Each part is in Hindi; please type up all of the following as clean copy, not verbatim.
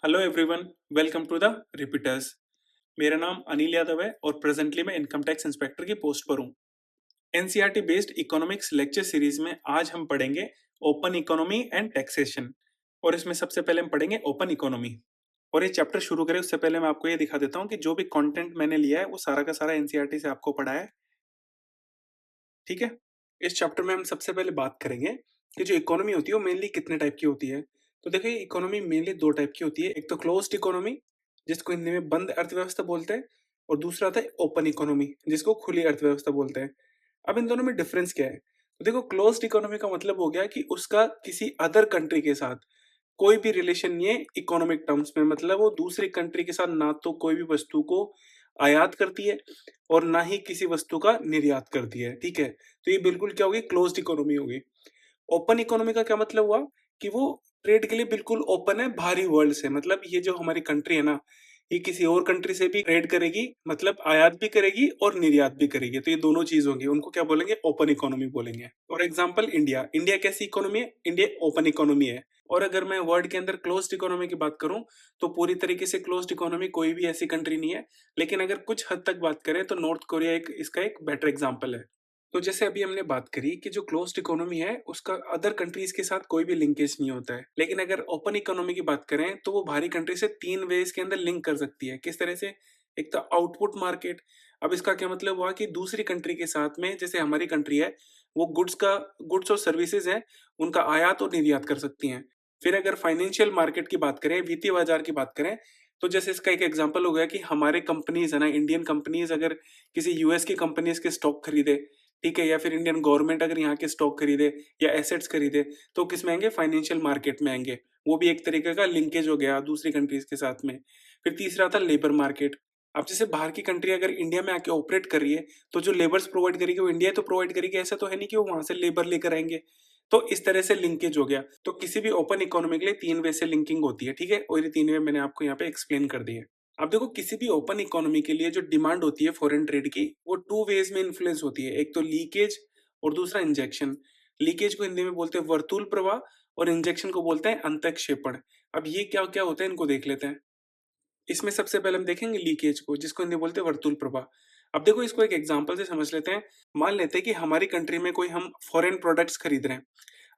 Hello everyone, welcome to the repeaters. मेरा नाम अनिल यादव है और प्रेजेंटली मैं इनकम टैक्स इंस्पेक्टर की पोस्ट पर हूँ। NCERT based economics lecture series में आज हम पढ़ेंगे ओपन इकोनॉमी एंड टैक्सेशन। और इसमें सबसे पहले हम पढ़ेंगे ओपन इकोनॉमी। और ये चैप्टर शुरू करें उससे पहले मैं आपको ये दिखा देता हूँ कि जो भी कंटेंट मैंने लिया है वो सारा का सारा एनसीईआरटी से आपको पढ़ा है। ठीक है। इस चैप्टर में हम सबसे पहले बात करेंगे कि जो इकोनॉमी होती है वो मेनली कितने टाइप की होती है। तो देखिए, इकोनॉमी मेनली दो टाइप की होती है। एक तो क्लोज्ड इकोनॉमी, जिसको हिंदी में बंद अर्थव्यवस्था बोलते हैं, और दूसरा आता है ओपन इकोनॉमी, जिसको खुली अर्थव्यवस्था बोलते हैं। अब इन दोनों में डिफरेंस क्या है? तो देखो, क्लोज्ड इकोनॉमी का मतलब हो गया कि उसका किसी अदर कंट्री के साथ कोई भी रिलेशन नहीं है इकोनॉमिक टर्म्स में। मतलब वो दूसरी कंट्री के साथ ना तो कोई भी वस्तु को आयात करती है और ना ही किसी वस्तु का निर्यात करती है। ठीक है, तो ये बिल्कुल क्या होगी, क्लोज्ड इकोनॉमी होगी। ओपन इकोनॉमी का क्या मतलब हुआ कि वो ट्रेड के लिए बिल्कुल ओपन है बाहरी वर्ल्ड से। मतलब ये जो हमारी कंट्री है ना, ये किसी और कंट्री से भी ट्रेड करेगी, मतलब आयात भी करेगी और निर्यात भी करेगी। तो ये दोनों चीज होंगी, उनको क्या बोलेंगे, ओपन इकोनॉमी बोलेंगे। फॉर एग्जाम्पल इंडिया, इंडिया कैसी इकोनॉमी है? इंडिया ओपन इकोनॉमी है। और अगर मैं वर्ल्ड के अंदर क्लोज्ड इकोनॉमी की बात करूं तो पूरी तरीके से क्लोज्ड इकोनॉमी कोई भी ऐसी कंट्री नहीं है। लेकिन अगर कुछ हद तक बात करें तो नॉर्थ कोरिया एक इसका एक बेटर एग्जाम्पल है। तो जैसे अभी हमने बात करी कि जो क्लोज्ड इकोनॉमी है उसका अदर कंट्रीज के साथ कोई भी लिंकेज नहीं होता है। लेकिन अगर ओपन इकोनॉमी की बात करें तो वो बाहरी कंट्री से तीन वेज के अंदर लिंक कर सकती है। किस तरह से? एक तो आउटपुट मार्केट। अब इसका क्या मतलब हुआ कि दूसरी कंट्री के साथ में, जैसे हमारी कंट्री है, वो गुड्स और सर्विसेज है, उनका आयात और निर्यात कर सकती हैं। फिर अगर फाइनेंशियल मार्केट की बात करें, वित्तीय बाजार की बात करें, तो जैसे इसका एक एग्जांपल हो गया कि हमारे कंपनीज है ना, इंडियन कंपनीज अगर किसी यूएस की कंपनीज के स्टॉक खरीदे, ठीक है, या फिर इंडियन गवर्नमेंट अगर यहाँ के स्टॉक खरीदे या एसेट्स खरीदे, तो किस में आएंगे? फाइनेंशियल मार्केट में आएंगे। वो भी एक तरीके का लिंकेज हो गया दूसरी कंट्रीज के साथ में। फिर तीसरा था लेबर मार्केट। अब जैसे बाहर की कंट्री अगर इंडिया में आके ऑपरेट कर रही है, तो जो लेबर्स प्रोवाइड करेगी वो इंडिया तो प्रोवाइड करेगी, ऐसा तो है नहीं कि वो वहां से लेबर लेकर आएंगे। तो इस तरह से लिंकेज हो गया। तो किसी भी ओपन इकोनॉमी के लिए तीन वे से लिंकिंग होती है। ठीक है, और ये तीन वे मैंने आपको यहाँ पे एक्सप्लेन कर दी है। अब देखो, किसी भी ओपन इकोनॉमी के लिए जो डिमांड होती है फॉरेन ट्रेड की, वो टू वेज में इन्फ्लुएंस होती है। एक तो लीकेज और दूसरा इंजेक्शन। लीकेज को हिंदी में बोलते हैं वर्तुल प्रवाह, और इंजेक्शन को बोलते हैं अंतःक्षेपण। अब ये क्या क्या होता है इनको देख लेते हैं। इसमें सबसे पहले हम देखेंगे लीकेज को, जिसको हिंदी में बोलते हैं वर्तुल प्रवाह। अब देखो, इसको एक एग्जांपल से समझ लेते हैं। मान लेते हैं कि हमारी कंट्री में कोई हम फॉरेन प्रोडक्ट्स खरीद रहे हैं।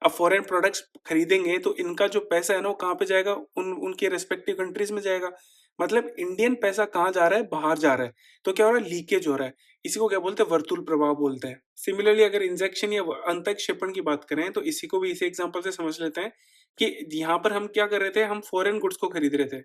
अब फॉरेन प्रोडक्ट्स खरीदेंगे तो इनका जो पैसा है ना, वो कहाँ पे जाएगा? उनके रेस्पेक्टिव कंट्रीज में जाएगा। मतलब इंडियन पैसा कहाँ जा रहा है? बाहर जा रहा है। तो क्या हो रहा है? लीकेज हो रहा है। इसी को क्या बोलते हैं? वर्तुल प्रभाव बोलते हैं। सिमिलरली अगर इंजेक्शन या अंतःक्षेपण की बात करें तो इसी को भी इसी एग्जांपल से समझ लेते हैं कि यहाँ पर हम क्या कर रहे थे, हम फॉरेन गुड्स को खरीद रहे थे।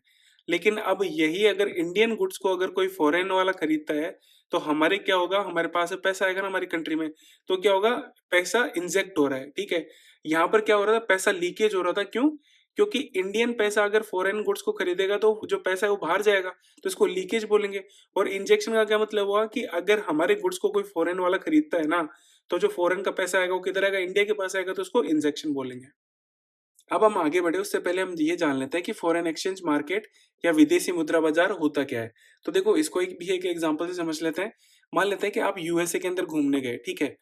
लेकिन अब यही अगर इंडियन गुड्स को अगर कोई फॉरेन वाला खरीदता है, तो हमारे क्या होगा? हमारे पास पैसा आएगा ना हमारी कंट्री में। तो क्या होगा? पैसा इंजेक्ट हो रहा है। ठीक है, यहाँ पर क्या हो रहा था? पैसा लीकेज हो रहा था। क्यों? क्योंकि इंडियन पैसा अगर फॉरेन गुड्स को खरीदेगा तो जो पैसा है वो बाहर जाएगा, तो इसको लीकेज बोलेंगे। और इंजेक्शन का क्या मतलब हुआ कि अगर हमारे गुड्स को कोई फॉरेन वाला खरीदता है ना, तो जो फॉरेन का पैसा आएगा वो किधर आएगा? इंडिया के पास आएगा, तो उसको इंजेक्शन बोलेंगे। अब हम आगे बढ़े उससे पहले हम ये जान लेते हैं कि फॉरेन एक्सचेंज मार्केट या विदेशी मुद्रा बाजार होता क्या है। तो देखो, इसको एक एग्जांपल से समझ लेते हैं। मान लेते हैं कि आप यूएसए के अंदर घूमने गए। ठीक है,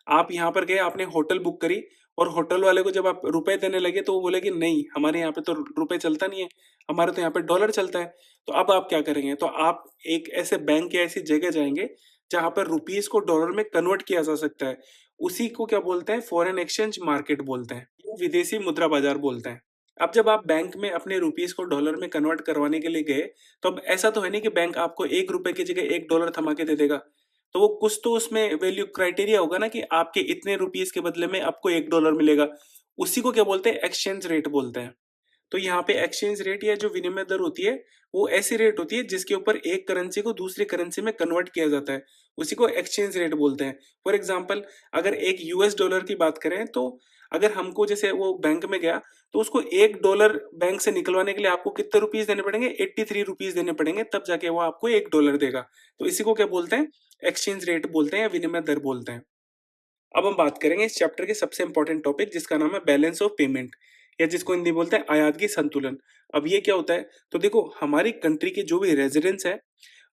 आप यहाँ पर गए, आपने होटल बुक करी, और होटल वाले को जब आप रुपए देने लगे तो वो बोले कि नहीं, हमारे यहाँ पे तो रुपए चलता नहीं है, हमारे तो यहाँ पे डॉलर चलता है। तो अब आप क्या करेंगे? तो आप एक ऐसे बैंक या ऐसी जगह जाएंगे जहां पर रुपीस को डॉलर में कन्वर्ट किया जा सकता है। उसी को क्या बोलते हैं? फॉरेन एक्सचेंज मार्केट बोलते हैं, विदेशी मुद्रा बाजार बोलते हैं। अब जब आप बैंक में अपने रुपीस को डॉलर में कन्वर्ट करवाने के लिए गए, तो अब ऐसा तो है नहीं कि बैंक आपको ₹1 की जगह $1 थमा के दे देगा। तो वो कुछ तो उसमें वैल्यू क्राइटेरिया होगा ना कि आपके इतने रुपीस के बदले में आपको $1 मिलेगा। उसी को क्या बोलते हैं? एक्सचेंज रेट बोलते हैं। तो यहाँ पे एक्सचेंज रेट या जो विनिमय दर होती है, वो ऐसी रेट होती है जिसके ऊपर एक करेंसी को दूसरी करेंसी में कन्वर्ट किया जाता है। उसी को एक्सचेंज रेट बोलते हैं। फॉर एग्जांपल, अगर एक यूएस डॉलर की बात करें तो अगर हमको, जैसे वो बैंक में गया, तो उसको $1 बैंक से निकलवाने के लिए आपको कितने रुपीस देने पड़ेंगे? 83 रुपीस देने पड़ेंगे, तब जाके वो आपको $1 देगा। तो इसी को क्या बोलते हैं? एक्सचेंज रेट बोलते हैं या विनिमय दर बोलते हैं। अब हम बात करेंगे इस चैप्टर के सबसे इंपॉर्टेंट टॉपिक, जिसका नाम है बैलेंस ऑफ पेमेंट, या जिसको हिंदी में बोलते हैं आयात की संतुलन। अब ये क्या होता है? तो देखो, हमारी कंट्री के जो भी रेजिडेंट्स है,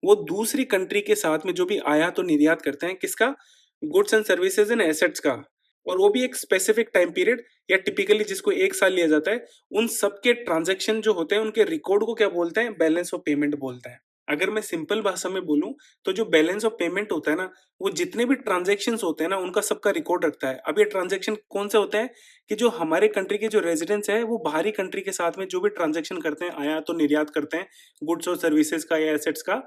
वो दूसरी कंट्री के साथ में जो भी आयात और निर्यात करते हैं, किसका? Goods and services and assets का। और वो भी एक स्पेसिफिक टाइम पीरियड या टिपिकली जिसको 1 साल लिया जाता है, उन सबके ट्रांज़ैक्शन जो होते हैं उनके रिकॉर्ड को क्या बोलते हैं? बैलेंस ऑफ पेमेंट बोलते हैं। अगर मैं सिंपल भाषा में बोलूँ तो जो बैलेंस ऑफ पेमेंट होता है ना, वो जितने भी ट्रांज़ैक्शंस होते हैं ना उनका सबका रिकॉर्ड रखता है। अब ये ट्रांज़ैक्शन कौन से होते हैं कि जो हमारे कंट्री के जो रेज़िडेंट्स हैं वो बाहरी कंट्री के साथ में जो भी ट्रांज़ैक्शन करते हैं, आयात और निर्यात करते हैं, गुड्स और सर्विसेज़ का या एसेट्स का,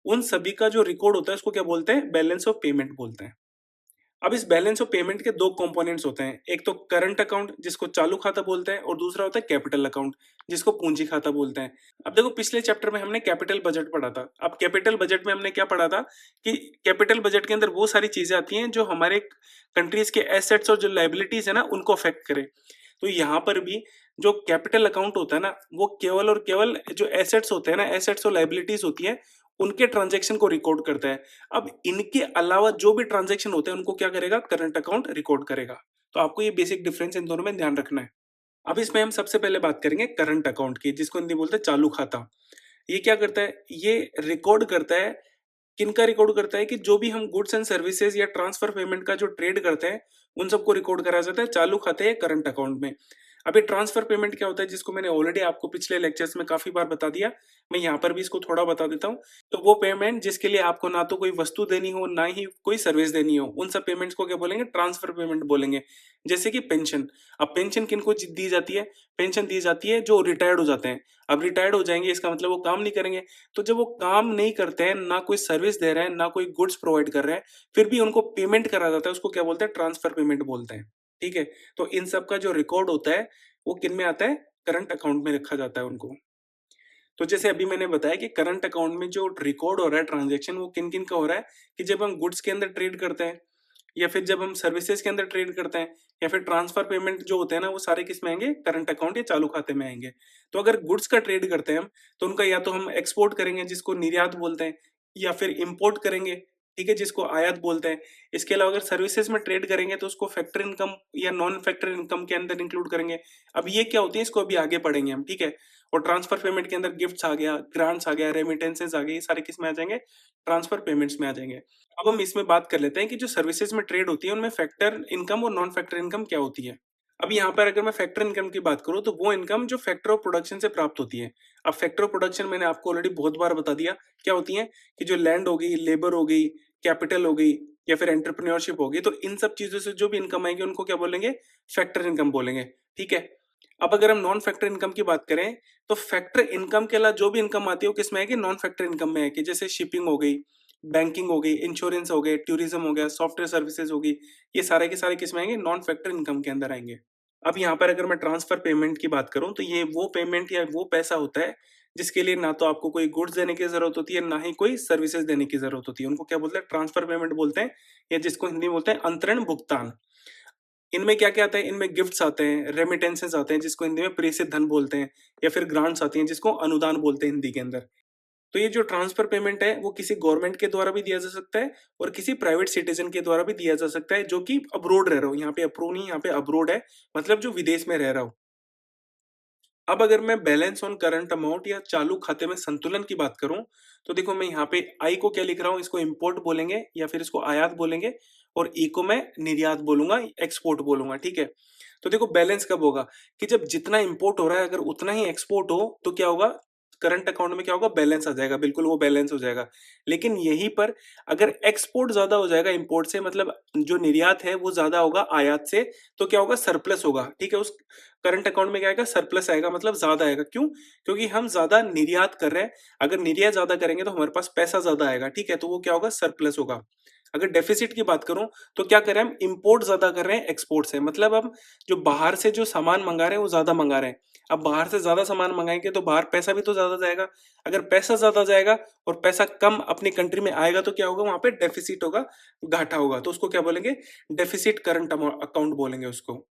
उन सभी का जो रिकॉर्ड होता है उसको क्या बोलते हैं? बैलेंस ऑफ पेमेंट बोलते हैं। अब इस बैलेंस ऑफ पेमेंट के 2 कंपोनेंट्स होते हैं। एक तो करंट अकाउंट जिसको चालू खाता बोलते हैं और दूसरा होता है कैपिटल अकाउंट जिसको पूंजी खाता बोलते हैं। अब देखो पिछले चैप्टर में हमने कैपिटल बजट पढ़ा था। अब कैपिटल बजट में हमने क्या पढ़ा था कि कैपिटल बजट के अंदर वो सारी चीज़ें आती हैं जो हमारे कंट्रीज़ के एसेट्स और जो लायबिलिटीज़ है ना उनको अफेक्ट करे। तो यहाँ पर भी जो कैपिटल अकाउंट होता है ना, वो केवल और केवल जो एसेट्स होते हैं ना, एसेट्स और लायबिलिटीज़ होती हैं, उनके ट्रांज़ैक्शन को रिकॉर्ड करता है। अब इनके अलावा जो भी ट्रांज़ैक्शन होते हैं, उनको क्या करेगा? करंट अकाउंट रिकॉर्ड करेगा। तो आपको ये बेसिक डिफरेंस इन दोनों में ध्यान रखना है। अब इसमें हम सबसे पहले बात करेंगे करंट अकाउंट की, जिसको हिंदी में बोलते हैं चालू खाता। ये क्या करता है? ये रिकॉर्ड करता है, किनका रिकॉर्ड करता है कि जो भी हम गुड्स एंड सर्विसेज या ट्रांसफर पेमेंट का जो ट्रेड करते हैं, उन सबको रिकॉर्ड करा जाता है चालू खाते या करंट अकाउंट में। अब ये ट्रांसफर पेमेंट क्या होता है, जिसको मैंने ऑलरेडी आपको पिछले लेक्चर्स में काफी बार बता दिया, मैं यहाँ पर भी इसको थोड़ा बता देता हूँ। तो वो पेमेंट जिसके लिए आपको ना तो कोई वस्तु देनी हो, ना ही कोई सर्विस देनी हो, उन सब पेमेंट्स को क्या बोलेंगे? ट्रांसफर पेमेंट बोलेंगे। जैसे कि पेंशन। अब पेंशन किनको दी जाती है? पेंशन दी जाती है जो रिटायर्ड हो जाते हैं। अब रिटायर्ड हो जाएंगे इसका मतलब वो काम नहीं करेंगे। तो जब वो काम नहीं करते हैं, ना कोई सर्विस दे रहे हैं, ना कोई गुड्स प्रोवाइड कर रहे हैं, फिर भी उनको पेमेंट करा जाता है, उसको क्या बोलते हैं? ट्रांसफर पेमेंट बोलते हैं। ठीक है? तो इन सब का जो रिकॉर्ड होता है, वो किन में आता है? करंट अकाउंट में रखा जाता है उनको। तो जैसे अभी मैंने बताया कि करंट अकाउंट में जो रिकॉर्ड हो रहा है ट्रांजैक्शन, वो किन-किन का हो रहा है कि जब हम गुड्स के अंदर ट्रेड करते हैं, या फिर जब हम सर्विसेज के अंदर ट्रेड करते हैं, या फिर ट्रांसफर पेमेंट जो होते हैं ना, वो सारे किस में आएँगे? करंट अकाउंट या चालू खाते में आएँगे। तो अगर गुड्स का ट्रेड करते हैं हम, तो उनका या तो हम एक्सपोर्ट करेंगे जिसको निर्यात बोलते हैं, या फिर इम्पोर्ट करेंगे, ठीक है? जिसको आयात बोलते हैं। इसके अलावा अगर सर्विसेज में ट्रेड करेंगे तो उसको फैक्टर इनकम या नॉन फैक्टर इनकम के अंदर इंक्लूड करेंगे। अब ये क्या होती है, इसको अभी आगे पढ़ेंगे हम, ठीक है? और ट्रांसफर पेमेंट के अंदर गिफ्ट्स आ गया, ग्रांट्स आ गया, रेमिटेंसेस आ गई, ये सारे किस में आ जाएँगे? ट्रांसफर पेमेंट्स में आ जाएँगे। अब हम इसमें बात कर लेते हैं कि जो सर्विसेज में ट्रेड होती है उनमें फैक्टर इनकम और नॉन फैक्टर इनकम क्या होती है। अब यहाँ पर अगर मैं फैक्टर इनकम की बात करूँ तो वो इनकम जो फैक्टर ऑफ प्रोडक्शन से प्राप्त होती है। अब फैक्टर ऑफ प्रोडक्शन मैंने आपको ऑलरेडी बहुत बार बता दिया क्या होती है, कि जो लैंड हो गई, लेबर हो गई, कैपिटल हो गई, या फिर एंटरप्रेन्योरशिप हो गई, तो इन सब चीजों से जो भी इनकम आएगी उनको क्या बोलेंगे? फैक्टर इनकम बोलेंगे। ठीक है? अब अगर हम नॉन फैक्टर इनकम की बात करें, तो फैक्टर इनकम के अलावा जो भी इनकम आती है वो किसमें आएगी? नॉन फैक्टर इनकम में आएगी। जैसे शिपिंग हो गई, बैंकिंग हो गई, इंश्योरेंस हो गए, टूरिज्म हो गया, सॉफ्टवेयर सर्विसेज होगी, ये सारे के सारे किसमें आएंगे? नॉन फैक्टर इनकम के अंदर आएंगे। अब यहाँ पर अगर मैं ट्रांसफर पेमेंट की बात करूं, तो ये वो पेमेंट या वो पैसा होता है जिसके लिए ना तो आपको कोई गुड्स देने की जरूरत होती है, ना ही कोई सर्विसेज देने की जरूरत होती है। उनको क्या बोलते हैं? ट्रांसफर पेमेंट बोलते हैं, या जिसको हिंदी में बोलते हैं अंतरण भुगतान। इनमें क्या-क्या आता है? इनमें गिफ्ट्स आते हैं, रेमिटेंसेस आते हैं जिसको हिंदी में प्रेषित धन बोलते हैं, या फिर ग्रांट्स आती हैं जिसको अनुदान बोलते हैं हिंदी के अंदर। तो ये जो ट्रांसफर पेमेंट है वो किसी गवर्नमेंट के द्वारा भी दिया जा सकता है और किसी प्राइवेट सिटीजन के द्वारा भी दिया जा सकता है जो कि अब्रोड रह रहा हो। यहाँ पे अप्रो नहीं, यहाँ पे अब्रोड है, मतलब जो विदेश में रह रहा हो। अब अगर मैं बैलेंस ऑन करंट अमाउंट या चालू खाते में संतुलन की बात करूं, तो देखो मैं यहाँ पे आई को क्या लिख रहा हूँ? इसको इंपोर्ट बोलेंगे या फिर इसको आयात बोलेंगे, और ई को मैं निर्यात बोलूंगा, एक्सपोर्ट बोलूंगा। ठीक है? तो देखो बैलेंस कब होगा कि जब जितना इंपोर्ट हो रहा है अगर उतना ही एक्सपोर्ट हो तो क्या होगा? करंट अकाउंट में क्या होगा? बैलेंस आ जाएगा, बिल्कुल वो बैलेंस हो जाएगा। लेकिन यहीं पर अगर एक्सपोर्ट ज्यादा हो जाएगा इंपोर्ट से, मतलब जो निर्यात है वो ज्यादा होगा आयात से, तो क्या होगा? सरप्लस होगा। ठीक है? उस करंट अकाउंट में क्या आएगा? सरप्लस आएगा, मतलब ज्यादा आएगा। क्यों? क्योंकि हम ज्यादा निर्यात कर रहे हैं। अगर निर्यात ज्यादा करेंगे तो हमारे पास पैसा ज्यादा आएगा। ठीक है? तो वो क्या होगा? सरप्लस होगा। अगर डेफिसिट की बात करूं, तो क्या कर रहे हैं हम? इंपोर्ट ज्यादा कर रहे हैं एक्सपोर्ट से, मतलब हम जो बाहर से जो सामान मंगा रहे हैं वो ज्यादा मंगा रहे हैं। अब बाहर से ज्यादा सामान मंगाएंगे तो बाहर पैसा भी तो ज्यादा जाएगा। अगर पैसा ज्यादा जाएगा और पैसा कम अपनी कंट्री में आएगा तो क्या होगा? वहां पे डेफिसिट होगा, घाटा होगा। तो उसको क्या बोलेंगे? डेफिसिट करंट अकाउंट बोलेंगे उसको।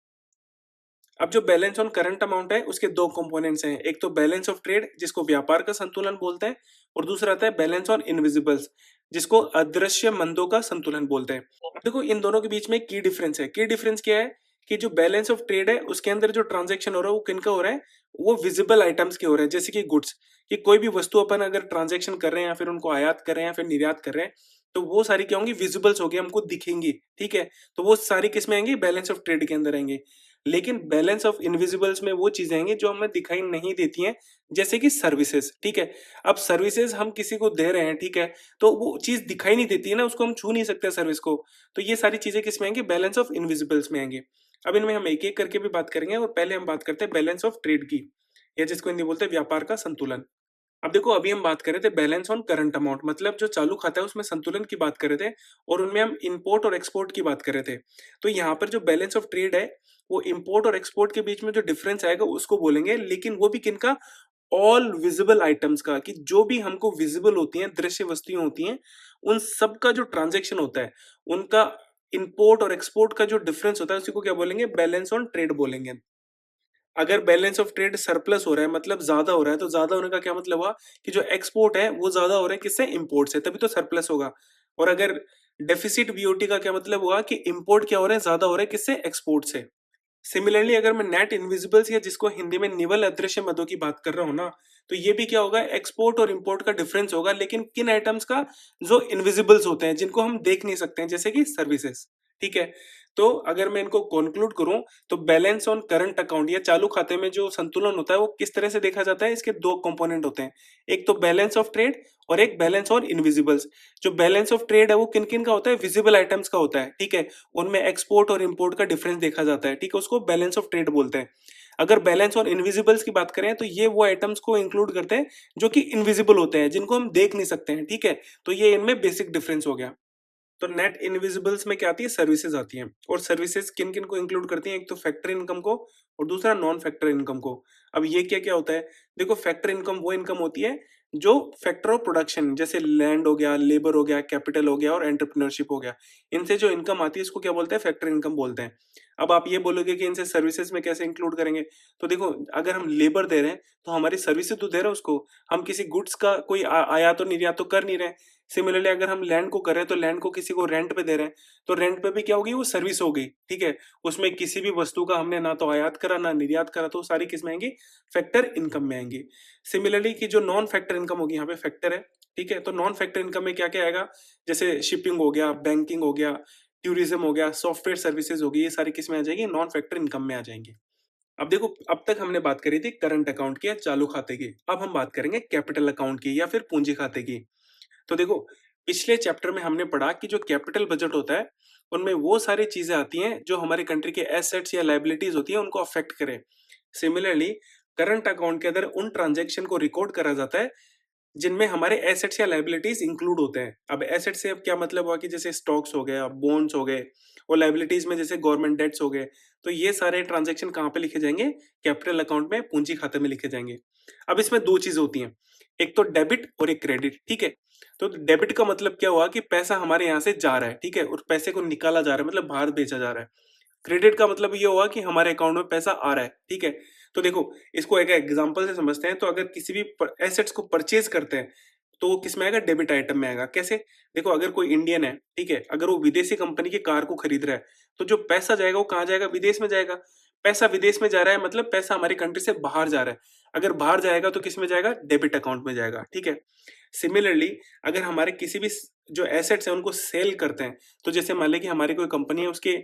अब जो बैलेंस ऑन करंट अमाउंट है उसके दो कंपोनेंट्स हैं। एक तो बैलेंस ऑफ ट्रेड जिसको व्यापार का संतुलन बोलते हैं, और दूसरा आता है बैलेंस ऑन इनविजिबल्स जिसको अदृश्य मंदों का संतुलन बोलते हैं। अब देखो इन दोनों के बीच में की डिफरेंस है। की डिफरेंस क्या है कि जो बैलेंस ऑफ ट्रेड है उसके अंदर जो ट्रांजेक्शन हो रहा है वो किनका हो रहा है? वो विजिबल आइटम्स के हो रहे हैं, जैसे कि गुड्स, कि कोई भी वस्तु अपन अगर ट्रांजेक्शन कर रहे हैं या फिर उनको आयात कर रहे हैं या फिर निर्यात कर रहे हैं, तो वो सारी क्या होंगी, विजिबल्स हो गई, हमको दिखेंगी, ठीक है। तो वो सारी किस में आएंगी, बैलेंस ऑफ ट्रेड के अंदर आएंगे। लेकिन बैलेंस ऑफ इनविजिबल्स में वो चीजें आएंगी जो हमें दिखाई नहीं देती हैं, जैसे कि सर्विसेज, ठीक है। अब सर्विसेज हम किसी को दे रहे हैं, ठीक है, तो वो चीज दिखाई नहीं देती है ना, उसको हम छू नहीं सकते सर्विस को। तो ये सारी चीजें किस में आएंगी, बैलेंस ऑफ इनविजिबल्स में आएंगे। अब इनमें हम एक एक करके भी बात करेंगे, और पहले हम बात करते हैं बैलेंस ऑफ ट्रेड की, या जिसको हिंदी बोलते हैं व्यापार का संतुलन। अब देखो, अभी हम बात कर रहे थे बैलेंस ऑन करंट अमाउंट, मतलब जो चालू खाता है उसमें संतुलन की बात कर रहे थे, और उनमें हम इंपोर्ट और एक्सपोर्ट की बात कर रहे थे। तो यहाँ पर जो बैलेंस ऑफ ट्रेड है, वो इंपोर्ट और एक्सपोर्ट के बीच में जो डिफरेंस आएगा उसको बोलेंगे, लेकिन वो भी किनका, ऑल विजिबल आइटम्स का, कि जो भी हमको विजिबल होती हैं, दृश्य वस्तुएं होती हैं, उन सब का जो ट्रांजेक्शन होता है, उनका इंपोर्ट और एक्सपोर्ट का जो डिफरेंस होता है, उसी को क्या बोलेंगे, बैलेंस ऑन ट्रेड बोलेंगे। अगर बैलेंस ऑफ ट्रेड सरप्लस हो रहा है, मतलब ज्यादा हो रहा है, तो ज्यादा होने का क्या मतलब हुआ, कि जो एक्सपोर्ट है वो ज्यादा हो रहा है किससे, इंपोर्ट से, तभी तो सरप्लस होगा। और अगर डेफिसिट बीओटी का क्या मतलब हुआ, कि इंपोर्ट क्या हो रहा है, ज्यादा हो रहा है किससे, एक्सपोर्ट से। सिमिलरली अगर मैं नेट इनविजिबल्स, या जिसको हिंदी में निवल अदृश्य मदों की बात कर रहा हूं ना, तो ये भी क्या होगा, एक्सपोर्ट और इंपोर्ट का डिफरेंस होगा, लेकिन किन आइटम्स का, जो इनविजिबल्स होते हैं, जिनको हम देख नहीं सकते हैं, जैसे कि सर्विसेज, ठीक है। तो अगर मैं इनको कंक्लूड करूं, तो बैलेंस ऑन करंट अकाउंट या चालू खाते में जो संतुलन होता है, वो किस तरह से देखा जाता है, इसके दो कंपोनेंट होते हैं, एक तो बैलेंस ऑफ ट्रेड, और एक बैलेंस ऑन इनविजिबल्स। जो बैलेंस ऑफ ट्रेड है वो किन किन का होता है, विजिबल आइटम्स का होता है, ठीक है। उनमें एक्सपोर्ट और इंपोर्ट का डिफरेंस देखा जाता है, ठीक है, उसको बैलेंस ऑफ ट्रेड बोलते हैं। अगर बैलेंस ऑन इनविजिबल्स की बात करें, तो ये वो आइटम्स को इंक्लूड करते हैं जो कि इनविजिबल होते हैं, जिनको हम देख नहीं सकते हैं, ठीक है। तो ये इनमें बेसिक डिफरेंस हो गया। तो नेट इनविजिबल्स में क्या आती है, सर्विसेज आती हैं, और सर्विसेज किन किन को इंक्लूड करती हैं, एक तो फैक्टर इनकम को, और दूसरा नॉन फैक्टर इनकम को। अब ये क्या क्या होता है, देखो, फैक्टर इनकम वो इनकम होती है जो फैक्टर ऑफ प्रोडक्शन, जैसे लैंड हो गया, लेबर हो गया, कैपिटल हो गया, और एंटरप्रेन्योरशिप हो गया, इनसे जो इनकम आती है इसको क्या बोलते हैं, फैक्टर इनकम बोलते हैं। अब आप ये बोलोगे कि इनसे सर्विसेज में कैसे इंक्लूड करेंगे, तो देखो, अगर हम लेबर दे रहे हैं, तो हमारी सर्विसेज तो दे रहे हैं उसको, हम किसी गुड्स का कोई आयात तो निर्यात तो कर नहीं रहे। सिमिलरली अगर हम लैंड को कर रहे हैं, तो लैंड को किसी को रेंट पे दे रहे हैं, तो रेंट पे भी क्या होगी, वो सर्विस हो गई, ठीक है। उसमें किसी भी वस्तु का हमने ना तो आयात करा ना निर्यात करा, तो सारी किस में आएंगी, फैक्टर इनकम में आएंगी। सिमिलरली की जो नॉन फैक्टर इनकम होगी, यहाँ पे फैक्टर है, ठीक है, तो नॉन फैक्टर इनकम में क्या क्या आएगा, जैसे शिपिंग हो गया, बैंकिंग हो गया, टूरिज्म हो गया, सॉफ्टवेयर सर्विसेज होगी, ये सारी किस में आ जाएगी, नॉन फैक्टर इनकम में आ जाएंगी। अब देखो, अब तक हमने बात करी थी करंट अकाउंट की या चालू खाते की, अब हम बात करेंगे कैपिटल अकाउंट की या फिर पूंजी खाते की। तो देखो, पिछले चैप्टर में हमने पढ़ा कि जो कैपिटल बजट होता है, उनमें वो सारी चीजें आती हैं जो हमारे कंट्री के एसेट्स या लाइबिलिटीज होती हैं, उनको अफेक्ट करें। सिमिलरली करंट अकाउंट के अंदर उन ट्रांजैक्शन को रिकॉर्ड करा जाता है जिनमें हमारे एसेट्स या लाइबिलिटीज इंक्लूड होते हैं। अब एसेट से अब क्या मतलब हुआ, कि जैसे स्टॉक्स हो गए, बॉन्ड्स हो गए, और लाइबिलिटीज में जैसे गवर्नमेंट डेट्स हो गए। तो ये सारे ट्रांजैक्शन कहाँ पे लिखे जाएंगे, कैपिटल अकाउंट में, पूंजी खाते में लिखे जाएंगे। अब इसमें दो चीज होती हैं, एक तो डेबिट और एक क्रेडिट, ठीक है। तो डेबिट का मतलब क्या हुआ, कि पैसा हमारे यहाँ से जा रहा है, ठीक है, और पैसे को निकाला जा रहा है, मतलब बाहर बेचा जा रहा है। क्रेडिट का मतलब ये हुआ कि हमारे अकाउंट में पैसा आ रहा है, ठीक है। तो देखो, इसको एक एग्जांपल से समझते हैं। तो अगर किसी भी एसेट्स को परचेज करते हैं, तो वो किस में आएगा, डेबिट आइटम में आएगा। कैसे, देखो, अगर कोई इंडियन है, ठीक है, अगर वो विदेशी कंपनी की कार को खरीद रहा है, तो जो पैसा जाएगा वो कहाँ जाएगा, विदेश में जाएगा। पैसा विदेश में जा रहा है, मतलब पैसा हमारी कंट्री से बाहर जा रहा है। अगर बाहर जाएगा तो किस में जाएगा, डेबिट अकाउंट में जाएगा, ठीक है। सिमिलरली अगर हमारे किसी भी जो एसेट्स हैं उनको सेल करते हैं, तो जैसे मान लें कि हमारी कोई कंपनी है, उसके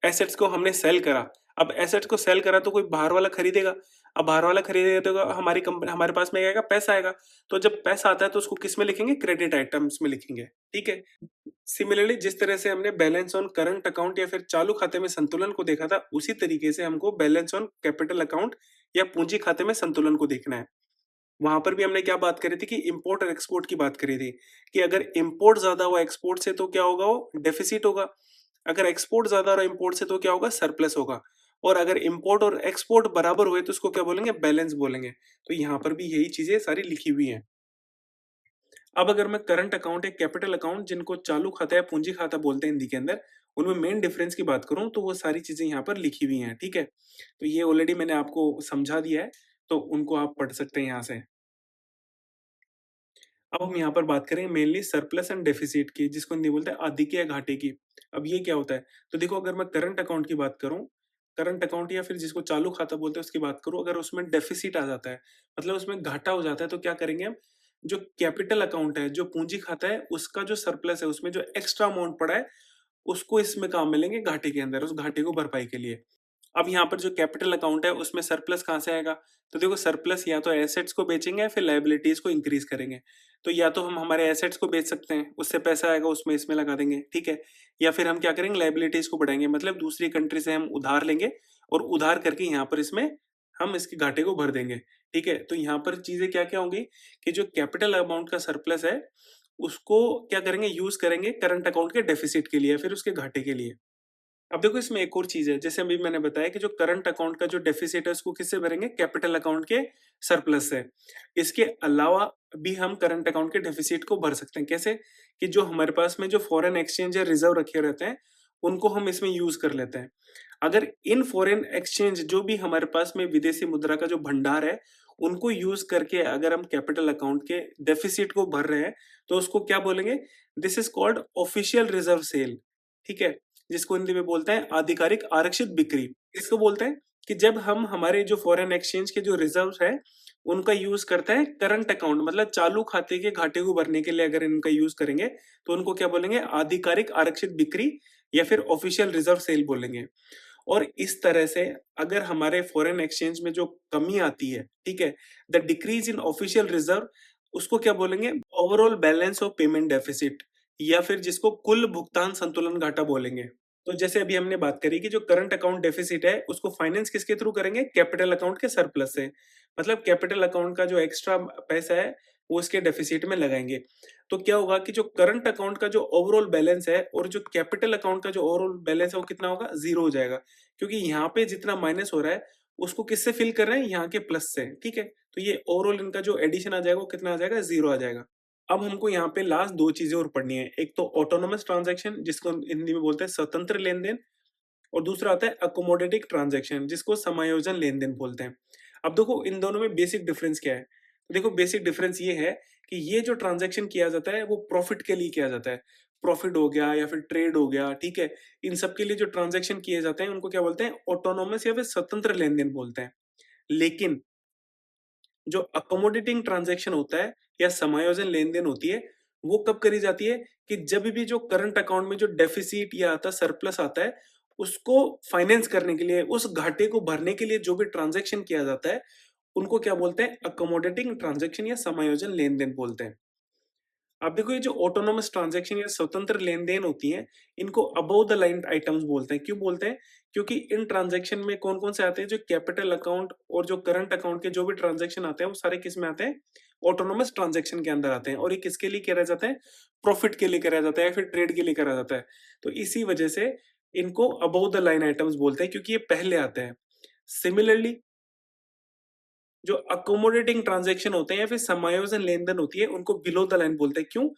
एसेट्स को हमने सेल करा। अब एसेट्स को सेल करा तो कोई बाहर वाला खरीदेगा। अब बाहर वाला खरीदेगा तो हमारी कंपनी, हमारे पास में क्या आएगा, पैसा आएगा। तो जब पैसा आता है तो उसको किस में लिखेंगे, क्रेडिट आइटम्स में लिखेंगे, ठीक है। सिमिलरली जिस तरह से हमने बैलेंस ऑन करंट अकाउंट या फिर चालू खाते में संतुलन को देखा था, उसी तरीके से हमको बैलेंस ऑन कैपिटल अकाउंट या पूंजी खाते में संतुलन को देखना है। वहां पर भी हमने क्या बात करी थी, कि इंपोर्ट और एक्सपोर्ट की बात करी थी, कि अगर इंपोर्ट ज्यादा हुआ एक्सपोर्ट से तो क्या होगा, वो डेफिसिट होगा। अगर एक्सपोर्ट ज्यादा रहा इंपोर्ट से तो क्या होगा, सरप्लस होगा। और अगर इंपोर्ट और एक्सपोर्ट बराबर हुए तो उसको क्या बोलेंगे, बैलेंस बोलेंगे। तो यहाँ पर भी यही चीजें सारी लिखी हुई हैं। अब अगर मैं करंट अकाउंट या कैपिटल अकाउंट, जिनको चालू खाता या पूंजी खाता बोलते हैं हिंदी के अंदर, उनमें मेन डिफरेंस की बात करूं, तो वो सारी चीजें यहाँ पर लिखी हुई हैं, ठीक है। तो ये ऑलरेडी मैंने आपको समझा दिया है, तो उनको आप पढ़ सकते हैं यहाँ से। अब हम यहाँ पर बात करें मेनली सरप्लस एंड डेफिसिट की, जिसको हिंदी बोलते हैं अधिक या घाटे की। अब ये क्या होता है, तो देखो, अगर मैं करंट अकाउंट की बात करूं, करंट अकाउंट या फिर जिसको चालू खाता बोलते हैं उसकी बात करूं, अगर उसमें डेफिसिट आ जाता है, मतलब उसमें घाटा हो जाता है, तो क्या करेंगे हम, जो कैपिटल अकाउंट है, जो पूंजी खाता है, उसका जो सरप्लस है, उसमें जो एक्स्ट्रा अमाउंट पड़ा है, उसको इसमें काम में लेंगे घाटे के अंदर, उस घाटे को भरपाई के लिए। अब यहाँ पर जो कैपिटल अकाउंट है, उसमें सरप्लस कहाँ से आएगा? तो देखो सरप्लस या तो एसेट्स को बेचेंगे या फिर लायबिलिटीज़ को इंक्रीज़ करेंगे। तो या तो हम हमारे एसेट्स को बेच सकते हैं, उससे पैसा आएगा उसमें इसमें लगा देंगे, ठीक है? या फिर हम क्या करेंगे लायबिलिटीज़ को बढ़ाएँगे, मतलब दूसरी कंट्री से हम उधार लेंगे और उधार करके यहाँ पर इसमें हम इसके घाटे को भर देंगे, ठीक है? तो यहाँ पर चीज़ें क्या-क्या होंगी कि जो कैपिटल अमाउंट का सरप्लस है, उसको क्या करेंगे यूज़ करेंगे करंट अकाउंट के डेफ़िसिट के लिए या फिर उसके घाटे के लिए। अब देखो इसमें एक और चीज़ है, जैसे अभी मैंने बताया कि जो करंट अकाउंट का जो डेफ़िसिट है उसको किससे भरेंगे? कैपिटल अकाउंट के सरप्लस से। इसके अलावा भी हम करंट अकाउंट के डेफ़िसिट को भर सकते हैं, कैसे? कि जो हमारे पास में जो फ़ॉरेन एक्सचेंज या रिज़र्व रखे रहते हैं, उनको हम इसमें यूज़ कर लेते हैं। अगर इन फ़ॉरेन एक्सचेंज जो भी हमारे पास में विदेशी मुद्रा का जो भंडार है, उनको यूज़ करके अगर हम कैपिटल अकाउंट के डेफ़िसिट को भर रहे हैं, तो उसको क्या बोलेंगे? This is called official reserve sale, ठीक है? जिसको हिंदी में बोलते हैं आधिकारिक आरक्षित बिक्री। इसको बोलते हैं कि जब हम हमारे जो फॉरेन एक्सचेंज के जो रिजर्व्स हैं, उनका यूज़ करते हैं करंट अकाउंट मतलब चालू खाते के घाटे को भरने के लिए अगर इनका यूज़ करेंगे, तो उनको क्या बोलेंगे? आधिकारिक आरक्षित बिक्री या फिर ऑफिशियल रिजर्व सेल बोलेंगे। और इस तरह से अगर हमारे फॉरेन एक्सचेंज में जो कमी आती है, ठीक है? The decrease in official reserve उसको क्या बोलेंगे? Overall balance of payment deficit या फिर जिसको कुल भुगतान संतुलन घाटा बोलेंगे। तो जैसे अभी हमने बात करी कि जो करंट अकाउंट डेफिसिट है, उसको फाइनेंस किसके थ्रू करेंगे? कैपिटल अकाउंट के सरप्लस से। मतलब कैपिटल अकाउंट का जो एक्स्ट्रा पैसा है, वो इसके डेफिसिट में लगाएँगे। तो क्या होगा कि जो करंट अकाउंट का जो ओवरऑल बैलेंस है और जो कैपिटल अकाउंट का जो ओवरऑल बैलेंस है, वो कितना होगा? 0 हो जाएगा। क्योंकि यहाँ पे जितना माइनस हो रहा है, उसको किससे फिल कर रहे हैं? यहाँ के प्लस से, ठीक है? तो ये ओवरऑल इनका जो एडिशन आ जाएगा, वो कितना आ जाएगा? 0 आ जाएगा। अब हमको यहाँ पे लास्ट 2 चीज़ें और पढ़नी है। एक तो ऑटोनोमस ट्रांज़ैक्शन जिसको हम हिंदी में बोलते हैं स्वतंत्र लेन-देन और दूसरा आता है अकोमोडेटिव ट्रांज़ैक्शन जिसको समायोजन लेन-देन बोलते हैं। अब देखो इन दोनों में बेसिक डिफरेंस क्या है? तो देखो बेसिक डिफरेंस ये है कि ये जो ट्रांज़ैक्शन किया जाता है वो प्रॉफ़िट के लिए किया जाता है। प्रॉफ़िट हो गया या फिर ट्रेड हो गया, ठीक है? इन सब के लिए जो ट्रांज़ैक्शन किए जाते हैं उनको क्या बोलते हैं? ऑटोनोमस या फिर स्वतंत्र लेन-देन बोलते हैं। लेकिन जो अकोमोडेटिंग ट्रांज़ैक्शन होता है या समायोजन लेन-देन होती है, वो कब करी जाती है कि जब भी जो करंट अकाउंट में जो डेफ़िसिट या आता है, सरप्लस आता है, उसको फाइनेंस करने के लिए, उस घाटे को भरने के लिए जो भी ट्रांज़ैक्शन किया जाता है, उनको क्या बोलते हैं? अकोमोडेटिंग ट्रांज़ैक्शन या समायोजन लेन-देन बोलते हैं। अब देखो ये जो ऑटोनोमस ट्रांजैक्शन या स्वतंत्र लेन-देन होती हैं, इनको अबव द लाइन आइटम्स बोलते हैं। क्यों बोलते हैं? क्योंकि इन ट्रांजैक्शन में कौन-कौन से आते हैं? जो कैपिटल अकाउंट और जो करंट अकाउंट के जो भी ट्रांजैक्शन आते हैं, वो सारे किस में आते हैं? ऑटोनोमस ट्रांजैक्शन के अंदर आते हैं और ये किसके लिए करा जाता है? प्रॉफिट के लिए करा जाता है या फिर ट्रेड के लिए करा जाता है। तो इसी वजह से इनको अबव द लाइन आइटम्स बोलते हैं क्योंकि ये पहले आते हैं। सिमिलरली जो अकोमोडेटिंग ट्रांजैक्शन होते हैं या फिर समायोजन लेन-देन होती है, उनको बिलो द लाइन बोलते हैं। क्यों?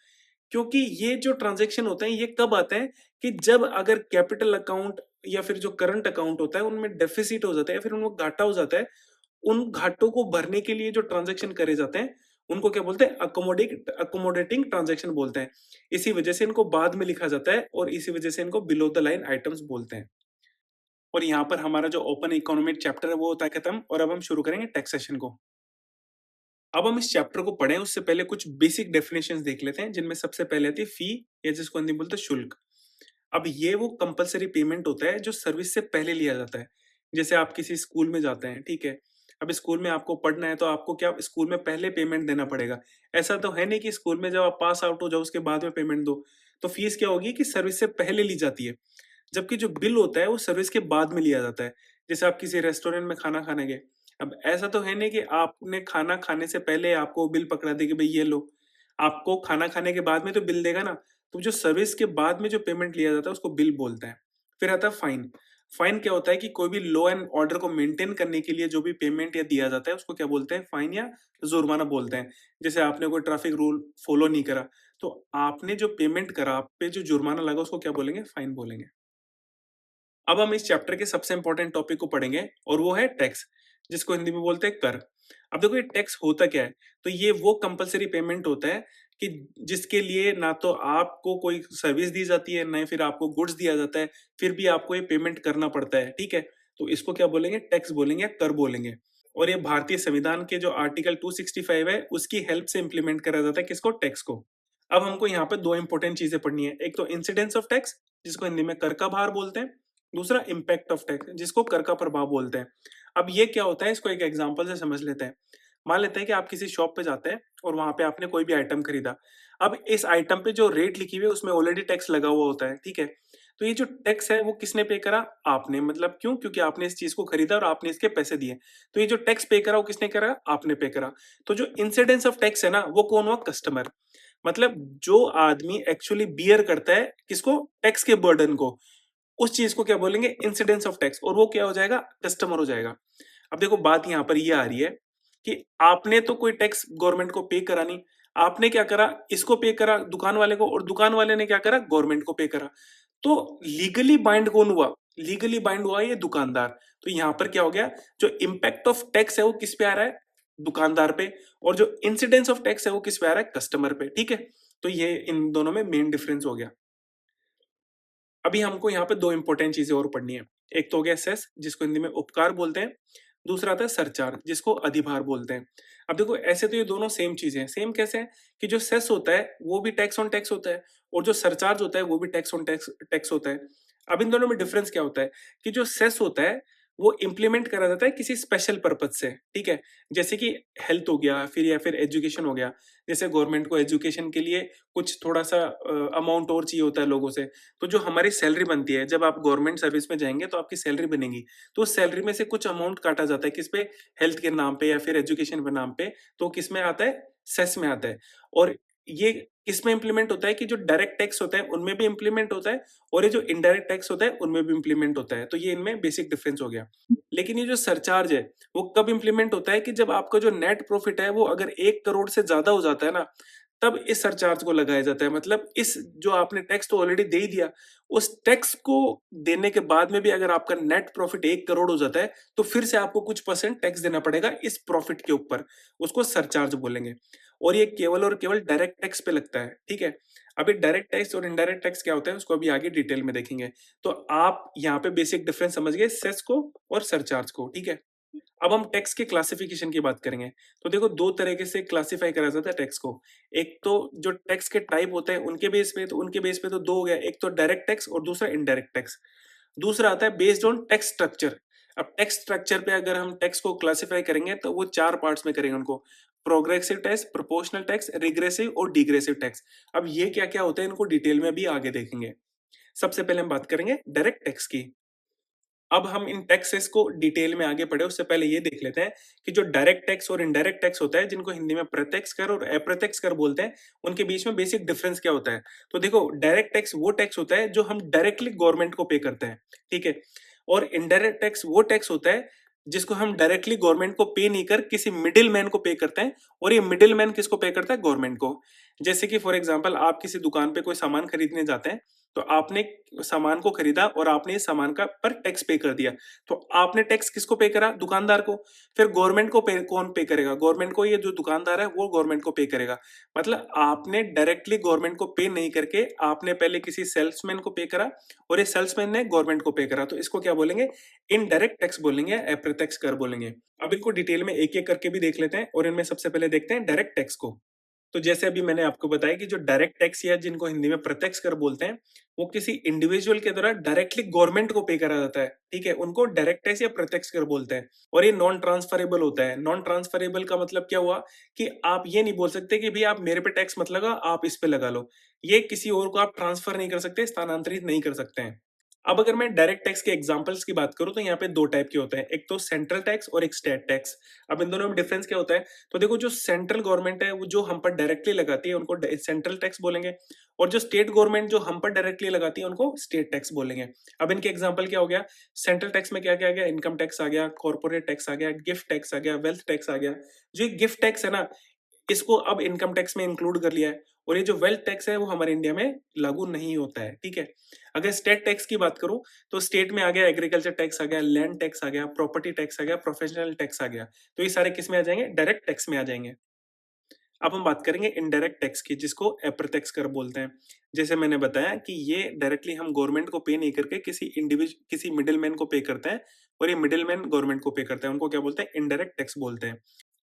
क्योंकि ये जो ट्रांज़ैक्शन होते हैं, ये कब आते हैं कि जब अगर कैपिटल अकाउंट या फिर जो करंट अकाउंट होता है, उनमें डेफ़िसिट हो जाता है या फिर उनको घाटा हो जाता है, उन घाटों को भरने के लिए जो ट्रांज़ैक्शन करे जाते हैं, उनको क्या बोलते हैं? अकोमोडेटिंग ट्रांज़ैक्शन बोलते हैं। इसी वजह से इनको बाद में लिखा जाता है और इसी वजह से इनको बिलो द लाइन आइटम्स बोलते हैं। और यहाँ पर हमारा जो ओपन इकोनॉमिक चैप्टर है, वो होता है खत्म और अब हम शुरू करेंगे टैक्सेशन को। अब हम इस चैप्टर को पढ़ें उससे पहले कुछ बेसिक डेफिनेशंस देख लेते हैं जिनमें सबसे पहले आती है फी या जिसको हिंदी में बोलते हैं शुल्क। अब ये वो कंपल्सरी पेमेंट होता है जो सर्विस से पहले लिया जाता है। जैसे आप किसी स्कूल में जाते हैं, ठीक है? अब स्कूल में आपको पढ़ना है तो आपको क्या स्कूल में पहले पेमेंट देना पड़ेगा। ऐसा तो है नहीं कि स्कूल में जब आप पास आउट हो जाओ उसके बाद में पेमेंट दो। तो फीस क्या होगी कि सर्विस से पहले ली जाती है। जबकि जो बिल होता है वो सर्विस के बाद में लिया जाता है। जैसे आप किसी रेस्टोरेंट में खाना खाने गए, अब ऐसा तो है नहीं कि आपने खाना खाने से पहले आपको बिल पकड़ा दे कि भई ये लो। आपको खाना खाने के बाद में तो बिल देगा ना, तो जो सर्विस के बाद में जो पेमेंट लिया जाता है उसको बिल बोलते हैं। फिर आता है फाइन। फाइन क्या होता है कि कोई भी लॉ एंड ऑर्डर को मेंटेन करने के लिए जो भी पेमेंट या दिया जाता है उसको क्या बोलते हैं? फाइन या जुर्माना बोलते हैं। जैसे आपने कोई ट्रैफिक रूल फॉलो नहीं करा, तो आपने जो पेमेंट करा, आप पे जो जुर्माना लगा उसको क्या बोलेंगे? फाइन बोलेंगे। अब हम इस चैप्टर के सबसे इम्पोर्टेंट टॉपिक को पढ़ेंगे और वो है टैक्स, जिसको हिंदी में बोलते हैं कर। अब देखो ये टैक्स होता क्या है? तो ये वो कंपल्सरी पेमेंट होता है कि जिसके लिए ना तो आपको कोई सर्विस दी जाती है, ना ही फिर आपको गुड्स दिया जाता है, फिर भी आपको ये पेमेंट करना पड़ता है, ठीक है? तो इसको क्या बोलेंगे? टैक्स बोलेंगे या कर बोलेंगे। और ये भारतीय संविधान के जो आर्टिकल 265 है उसकी हेल्प से इंप्लीमेंट करा जाता है किसको, टैक्स को। अब हमको यहाँ पे दो इंपॉर्टेंट चीजें पढ़नी है, एक तो इंसिडेंस ऑफ टैक्स जिसको हिंदी में कर का भार बोलते हैं, दूसरा इम्पैक्ट ऑफ टैक्स जिसको कर का प्रभाव बोलते हैं। अब ये क्या होता है इसको एक एग्जांपल से समझ लेते हैं। मान लेते हैं कि आप किसी शॉप पे जाते हैं और वहां पे आपने कोई भी आइटम खरीदा। अब इस आइटम पे जो रेट लिखी हुई है उसमें ऑलरेडी टैक्स लगा हुआ होता है, ठीक है। तो ये जो टैक्स है वो किसने पे करा, आपने, मतलब क्यों, क्योंकि आपने इस चीज को खरीदा और आपने इसके पैसे दिए। तो ये जो टैक्स पे करा वो किसने करा, आपने पे करा। तो जो इंसिडेंस ऑफ टैक्स है ना वो कौन हुआ, कस्टमर। मतलब जो आदमी एक्चुअली बियर करता है किसको, टैक्स के बर्डन को, उस चीज को क्या बोलेंगे, इंसिडेंस ऑफ टैक्स, और वो क्या हो जाएगा, कस्टमर हो जाएगा। अब देखो बात यहां पर ये आ रही है कि आपने तो कोई टैक्स गवर्नमेंट को पे करा नहीं, आपने क्या करा, इसको पे करा दुकान वाले को, और दुकान वाले ने क्या करा, गवर्नमेंट को पे करा। तो लीगली बाइंड कौन हुआ, लीगली बाइंड हुआ ये दुकानदार। तो यहां पर क्या हो गया, जो इम्पैक्ट ऑफ टैक्स है वो किस पे आ रहा है, दुकानदार पे, और जो इंसिडेंस ऑफ टैक्स है वो किस पे आ रहा है, कस्टमर पे, ठीक है। तो ये इन दोनों में मेन डिफरेंस हो गया। अभी हमको यहाँ पे दो इंपॉर्टेंट चीजें और पढ़नी है। एक तो हो गया सेस जिसको हिंदी में उपकार बोलते हैं, दूसरा आता है सरचार्ज जिसको अधिभार बोलते हैं। अब देखो ऐसे तो ये दोनों सेम चीजें हैं। सेम कैसे है कि जो सेस होता है वो भी टैक्स ऑन टैक्स होता है, और जो सरचार्ज होता है वो भी टैक्स ऑन टैक्स टैक्स होता है। अब इन दोनों में डिफरेंस क्या होता है कि जो सेस होता है वो इम्प्लीमेंट करा जाता है किसी स्पेशल पर्पज से, ठीक है। जैसे कि हेल्थ हो गया, फिर या फिर एजुकेशन हो गया। जैसे गवर्नमेंट को एजुकेशन के लिए कुछ थोड़ा सा अमाउंट और चाहिए होता है लोगों से, तो जो हमारी सैलरी बनती है, जब आप गवर्नमेंट सर्विस में जाएंगे तो आपकी सैलरी बनेगी, तो उस सैलरी में से कुछ अमाउंट काटा जाता है किस पे, हेल्थ के नाम पे या फिर एजुकेशन के नाम पे। तो किस में आता है, सेस में आता है। और ये किस में इंप्लीमेंट होता है कि जो डायरेक्ट टैक्स होता है उनमें भी इंप्लीमेंट होता है, और ये जो इनडायरेक्ट टैक्स होता है उनमें भी इंप्लीमेंट होता है। तो ये इनमें बेसिक डिफरेंस हो गया। लेकिन ये जो सरचार्ज है वो कब इंप्लीमेंट होता है कि जब आपका जो नेट प्रॉफिट है वो अगर 1 करोड़ से ज्यादा हो जाता है ना, तब इस सरचार्ज को लगाया जाता है। मतलब इस जो आपने टैक्स तो ऑलरेडी दे ही दिया, उस टैक्स को देने के बाद में भी अगर आपका नेट प्रॉफिट 1 करोड़ हो जाता है तो फिर से आपको कुछ परसेंट टैक्स देना पड़ेगा इस प्रॉफिट के ऊपर, उसको सरचार्ज बोलेंगे। और ये केवल और केवल डायरेक्ट टैक्स पे लगता है, ठीक है। अभी डायरेक्ट टैक्स और इनडायरेक्ट टैक्स क्या होता है उसको अभी आगे डिटेल में देखेंगे। तो आप यहाँ पे बेसिक डिफरेंस समझ गए सेस को और सरचार्ज को, ठीक है। अब हम टैक्स के क्लासिफिकेशन की बात करेंगे। तो देखो दो तरीके से क्लासिफाई करा जाता है टैक्स को। एक तो जो टैक्स के टाइप होते हैं उनके बेस पे, तो उनके बेस पे तो दो हो गया, एक तो डायरेक्ट टैक्स और दूसरा इनडायरेक्ट टैक्स। दूसरा आता है बेस्ड ऑन टैक्स स्ट्रक्चर। अब टैक्स स्ट्रक्चर पे अगर हम टैक्स को क्लासिफाई करेंगे तो वो 4 पार्ट्स में करेंगे उनको, progressive tax, proportional tax, regressive और डिग्रेसिव टैक्स। अब ये क्या क्या होता है इनको डिटेल में भी आगे देखेंगे। सबसे पहले हम बात करेंगे डायरेक्ट टैक्स की। अब हम इन टैक्सेस को डिटेल में आगे पढ़े उससे पहले ये देख लेते हैं कि जो डायरेक्ट टैक्स और इनडायरेक्ट टैक्स होता है, जिनको हिंदी में प्रत्यक्ष कर और अप्रत्यक्ष कर बोलते हैं, उनके बीच में बेसिक डिफरेंस क्या होता है। तो देखो डायरेक्ट टैक्स वो टैक्स होता है जो हम डायरेक्टली गवर्नमेंट को पे करते हैं, ठीक है। और इनडायरेक्ट टैक्स वो टैक्स होता है जिसको हम डायरेक्टली गवर्नमेंट को पे नहीं कर किसी मिडिल मैन को पे करते हैं, और ये मिडिल मैन किसको पे करता है, गवर्नमेंट को। जैसे कि फॉर एग्जाम्पल आप किसी दुकान पे कोई सामान खरीदने जाते हैं, तो आपने सामान को खरीदा और आपने इस सामान का पर टैक्स पे कर दिया। तो आपने टैक्स किसको पे करा, दुकानदार को। फिर गवर्नमेंट को पे कौन पे करेगा, गवर्नमेंट को। ये जो दुकानदार है वो गवर्नमेंट को पे करेगा। मतलब आपने डायरेक्टली गवर्नमेंट को पे नहीं करके आपने पहले किसी सेल्समैन को पे करा, और ये सेल्समैन ने गवर्नमेंट को पे करा। तो इसको क्या बोलेंगे, इनडायरेक्ट टैक्स बोलेंगे, अप्रत्यक्ष कर बोलेंगे। अब इनको डिटेल में एक एक करके भी देख लेते हैं, और इनमें सबसे पहले देखते हैं डायरेक्ट टैक्स को। तो जैसे अभी मैंने आपको बताया कि जो डायरेक्ट टैक्स या जिनको हिंदी में प्रत्यक्ष कर बोलते हैं, वो किसी इंडिविजुअल के द्वारा डायरेक्टली गवर्नमेंट को पे करा जाता है, ठीक है। उनको डायरेक्ट टैक्स या प्रत्यक्ष कर बोलते हैं। और ये नॉन ट्रांसफरेबल होता है। नॉन ट्रांसफरेबल का मतलब क्या हुआ कि आप ये नहीं बोल सकते कि भाई आप मेरे पे टैक्स मत लगा, आप इस पे लगा लो। ये किसी और को आप ट्रांसफर नहीं कर सकते, स्थानांतरित नहीं कर सकते हैं। अब अगर मैं डायरेक्ट टैक्स के एग्जांपल्स की बात करूं तो यहाँ पे दो टाइप के होते हैं, एक तो सेंट्रल टैक्स और एक स्टेट टैक्स। अब इन दोनों में डिफरेंस क्या होता है, तो देखो जो सेंट्रल गवर्नमेंट है वो जो हम पर डायरेक्टली लगाती है उनको सेंट्रल टैक्स बोलेंगे, और जो स्टेट गवर्नमेंट जो हम पर डायरेक्टली लगाती है उनको स्टेट टैक्स बोलेंगे। अब इनके एग्जाम्पल क्या हो गया, सेंट्रल टैक्स में क्या क्या आ गया, इनकम टैक्स आ गया, कॉर्पोरेट टैक्स आ गया, गिफ्ट टैक्स आ गया, वेल्थ टैक्स आ गया। जो गिफ्ट टैक्स है ना, इसको अब इनकम टैक्स में इंक्लूड कर लिया है, और ये जो वेल्थ टैक्स है वो हमारे इंडिया में लागू नहीं होता है, ठीक है। अगर स्टेट टैक्स की बात करूं तो स्टेट में आ गया एग्रीकल्चर टैक्स आ गया, लैंड टैक्स आ गया, प्रॉपर्टी टैक्स आ गया, प्रोफेशनल टैक्स आ गया। तो ये सारे किस में आ जाएंगे, डायरेक्ट टैक्स में आ जाएंगे। अब हम बात करेंगे इनडायरेक्ट टैक्स की जिसको अप्रत्यक्ष कर बोलते हैं। जैसे मैंने बताया कि ये डायरेक्टली हम गवर्नमेंट को पे नहीं करके किसी इंडिविजुअल किसी मिडिलमैन को पे करते हैं, और ये मिडिलमैन गवर्नमेंट को पे करता है, उनको क्या बोलते हैं, इनडायरेक्ट टैक्स बोलते हैं।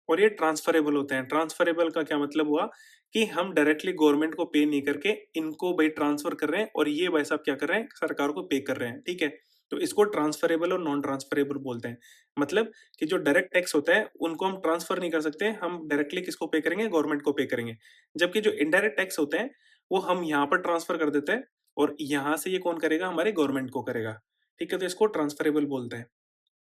और ये ट्रांसफरेबल होते हैं। ट्रांसफरेबल का क्या मतलब हुआ कि हम डायरेक्टली गवर्नमेंट को पे नहीं करके इनको भाई ट्रांसफर कर रहे हैं और ये भाई साहब क्या कर रहे हैं, सरकार को पे कर रहे हैं, ठीक है। तो इसको ट्रांसफरेबल और नॉन ट्रांसफरेबल बोलते हैं। मतलब कि जो डायरेक्ट टैक्स होता है उनको हम ट्रांसफर नहीं कर सकते, हम डायरेक्टली किसको पे करेंगे, गवर्नमेंट को पे करेंगे। जबकि जो इनडायरेक्ट टैक्स होते हैं वो हम यहाँ पर ट्रांसफर कर देते हैं और यहाँ से ये कौन करेगा, हमारे गवर्नमेंट को करेगा, ठीक है। तो इसको ट्रांसफरेबल बोलते हैं।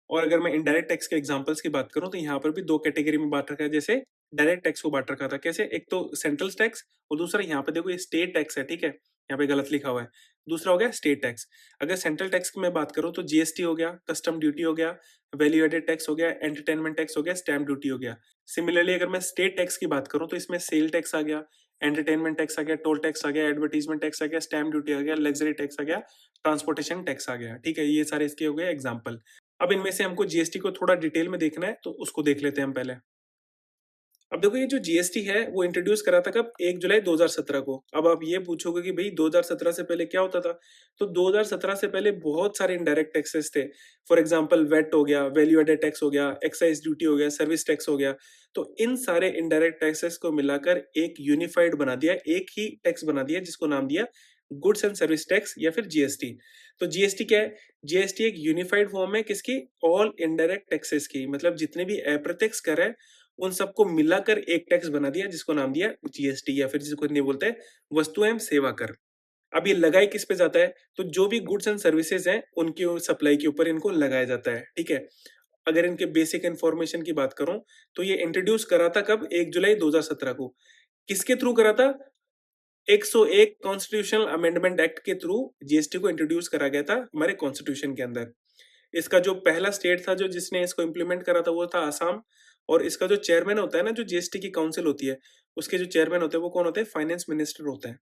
और अगर मैं इनडायरेक्ट टैक्स के एग्जांपल्स की बात करूं तो यहाँ पर भी दो कैटेगरी में बांट रखा है। जैसे डायरेक्ट टैक्स को बांट रखा था कैसे, एक तो सेंट्रल टैक्स और दूसरा यहाँ पे देखो ये स्टेट टैक्स है, ठीक है, यहाँ पे गलत लिखा हुआ है। दूसरा हो गया स्टेट टैक्स। अगर सेंट्रल टैक्स की मैं बात करूं तो जीएसटी हो गया, कस्टम ड्यूटी हो गया, वैल्यू एडेड टैक्स हो गया, एंटरटेनमेंट टैक्स हो गया, स्टैम्प ड्यूटी हो गया। सिमिलरली अगर मैं स्टेट टैक्स की बात करूं तो इसमें सेल टैक्स आ गया, एंटरटेनमेंट टैक्स आ गया, टोल टैक्स आ गया, एडवर्टीजमेंट टैक्स आ गया, स्टैम्प ड्यूटी आ गया, लग्जरी टैक्स आ गया, ट्रांसपोर्टेशन टैक्स आ गया, ठीक है। ये सारे इसके हो गए एग्जाम्पल। अब इनमें से हमको जीएसटी को थोड़ा डिटेल में देखना है तो उसको देख लेते हैं हम पहले। अब देखो ये जो जीएसटी है वो इंट्रोड्यूस करा था कब, 1 जुलाई 2017 को। अब आप ये पूछोगे कि भाई 2017 से पहले क्या होता था, तो 2017 से पहले बहुत सारे इनडायरेक्ट टैक्सेस थे। फॉर एग्जांपल वेट हो गया, वैल्यू एडेड टैक्स हो गया, एक्साइज ड्यूटी हो गया, सर्विस टैक्स हो गया। तो इन सारे इनडायरेक्ट टैक्सेस को मिलाकर एक यूनिफाइड बना दिया, एक ही टैक्स बना दिया जिसको नाम दिया गुड्स एंड सर्विस टैक्स या फिर जीएसटी। तो जीएसटी क्या है, जीएसटी एक यूनिफाइड फॉर्म है किसकी, ऑल इनडायरेक्ट टैक्सेस की। मतलब जितने भी अप्रत्यक्ष कर है उन सबको मिलाकर एक टैक्स बना दिया जिसको नाम दिया जीएसटी, या फिर जिसको हिंदी में बोलते हैं वस्तु एवं सेवा कर। अब ये लगाई किस पे जाता है, तो जो भी गुड्स एंड सर्विसेज हैं उनकी सप्लाई के ऊपर इनको लगाया जाता है, ठीक है। अगर इनके बेसिक इन्फॉर्मेशन की बात करूं तो ये इंट्रोड्यूस करा था कब, 1 जुलाई 2017 को। किसके थ्रू करा था, 101 कॉन्स्टिट्यूशनल अमेंडमेंट एक्ट के थ्रू जीएसटी को इंट्रोड्यूस करा गया था हमारे कॉन्स्टिट्यूशन के अंदर। इसका जो पहला स्टेट था जो जिसने इसको इम्प्लीमेंट करा था वो था आसाम। और इसका जो चेयरमैन होता है ना, जो जीएसटी की काउंसिल होती है, उसके जो चेयरमैन होते हैं वो कौन होते हैं, फाइनेंस मिनिस्टर होते हैं।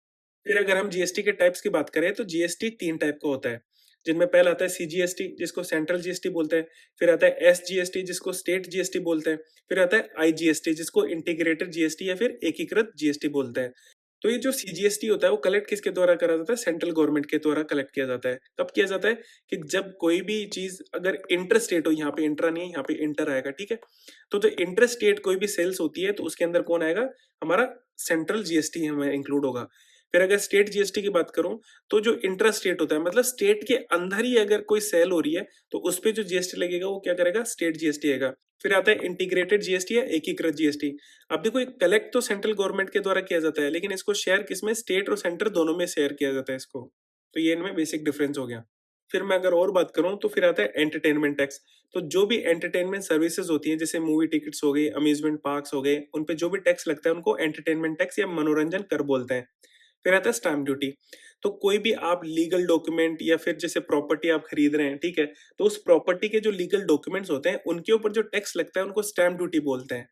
फिर अगर हम जीएसटी के टाइप्स की बात करें तो जीएसटी 3 टाइप का होता है, जिनमें पहला आता है सीजीएसटी जिसको सेंट्रल जीएसटी बोलते हैं, फिर आता है एसजीएसटी जिसको स्टेट जीएसटी बोलते हैं, फिर आता है आईजीएसटी जिसको इंटीग्रेटेड जीएसटी या फिर एकीकृत जीएसटी बोलते हैं। तो ये जो सीजीएसटी होता है वो कलेक्ट किसके द्वारा करा जाता है, सेंट्रल गवर्नमेंट के द्वारा कलेक्ट किया जाता है। कब किया जाता है, कि जब कोई भी चीज अगर इंटर स्टेट हो, यहाँ पे इंट्रा नहीं है, यहाँ पे इंटर आएगा, ठीक है। तो इंटर स्टेट कोई भी सेल्स होती है तो उसके अंदर कौन आएगा, हमारा सेंट्रल जीएसटी हमें इंक्लूड होगा। फिर अगर स्टेट जीएसटी की बात करूं तो जो इंट्रा स्टेट होता है, मतलब स्टेट के अंदर ही अगर कोई सेल हो रही है तो उस पे जो जीएसटी लगेगा वो क्या करेगा, स्टेट जीएसटी आएगा। फिर आता है इंटीग्रेटेड जीएसटी या एकीकृत जीएसटी। अब देखो, एक कलेक्ट तो सेंट्रल गवर्नमेंट के द्वारा किया जाता है लेकिन इसको शेयर किसमें, स्टेट और सेंटर दोनों में शेयर किया जाता है इसको। तो ये इनमें बेसिक डिफरेंस हो गया। फिर मैं अगर और बात करूं तो फिर आता है एंटरटेनमेंट टैक्स। तो जो भी एंटरटेनमेंट सर्विसेज होती हैं जैसे मूवी टिकट्स हो गई, अम्यूजमेंट पार्क्स हो गए, उन पे जो भी टैक्स लगता है उनको एंटरटेनमेंट टैक्स या मनोरंजन कर बोलते हैं। फिर आता है स्टैम्प ड्यूटी। तो कोई भी आप लीगल डॉक्यूमेंट या फिर जैसे प्रॉपर्टी आप खरीद रहे हैं, ठीक है, तो उस प्रॉपर्टी के जो लीगल डॉक्यूमेंट्स होते हैं उनके ऊपर जो टैक्स लगता है उनको स्टैम्प ड्यूटी बोलते हैं।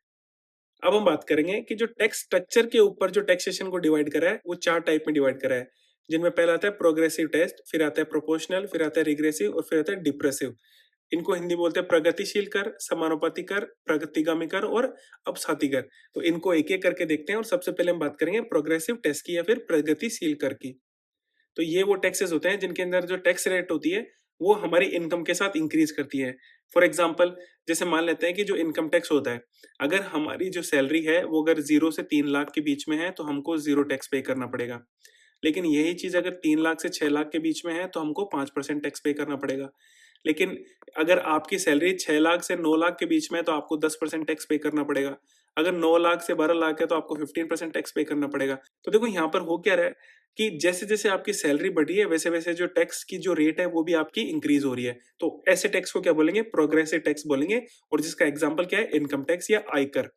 अब हम बात करेंगे कि जो टैक्स स्ट्रक्चर के ऊपर जो टैक्सेशन को डिवाइड करा है वो 4 टाइप में डिवाइड करा है, जिनमें पहला आता है प्रोग्रेसिव टेस्ट, फिर आता है प्रोपोर्शनल, फिर आता है रिग्रेसिव और फिर आता है डिप्रेसिव। इनको हिंदी बोलते हैं प्रगतिशील कर, समानुपाती कर, प्रगतिगामी कर और अपसाती कर। तो इनको एक एक करके देखते हैं और सबसे पहले हम बात करेंगे प्रोग्रेसिव टैक्स की या फिर प्रगतिशील कर की। तो ये वो टैक्सेस होते हैं जिनके अंदर जो टैक्स रेट होती है वो हमारी इनकम के साथ इंक्रीज करती है। फॉर एग्जाम्पल, जैसे मान लेते हैं कि जो इनकम टैक्स होता है, अगर हमारी जो सैलरी है वो अगर 0 से 3 लाख के बीच में है तो हमको 0 टैक्स पे करना पड़ेगा। लेकिन यही चीज अगर 3 लाख से 6 लाख के बीच में है तो हमको 5% टैक्स पे करना पड़ेगा। लेकिन अगर आपकी सैलरी 6 लाख से 9 लाख के बीच में है तो आपको 10% टैक्स पे करना पड़ेगा। अगर 9 लाख से 12 लाख है तो आपको 15% टैक्स पे करना पड़ेगा। तो देखो यहाँ पर हो क्या रहा है कि जैसे जैसे आपकी सैलरी बढ़ रही है वैसे वैसे जो टैक्स की जो रेट है वो भी आपकी इंक्रीज हो रही है। तो ऐसे टैक्स को क्या बोलेंगे, प्रोग्रेसिव टैक्स बोलेंगे। और जिसका एग्जाम्पल क्या है, इनकम टैक्स या आयकर।